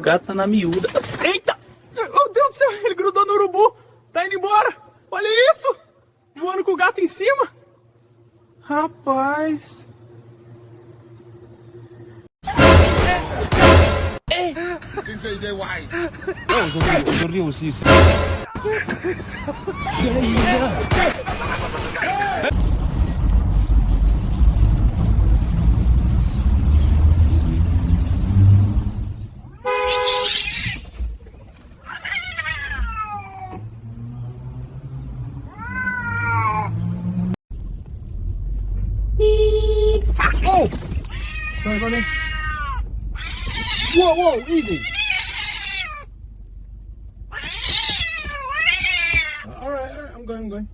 gato tá na miúda. Eita! Meu Deus do céu, ele grudou no urubu. Tá indo embora. Olha isso. Voando com o gato em cima. Rapaz. Oh! Sorry. Whoa, easy. All right, I'm going.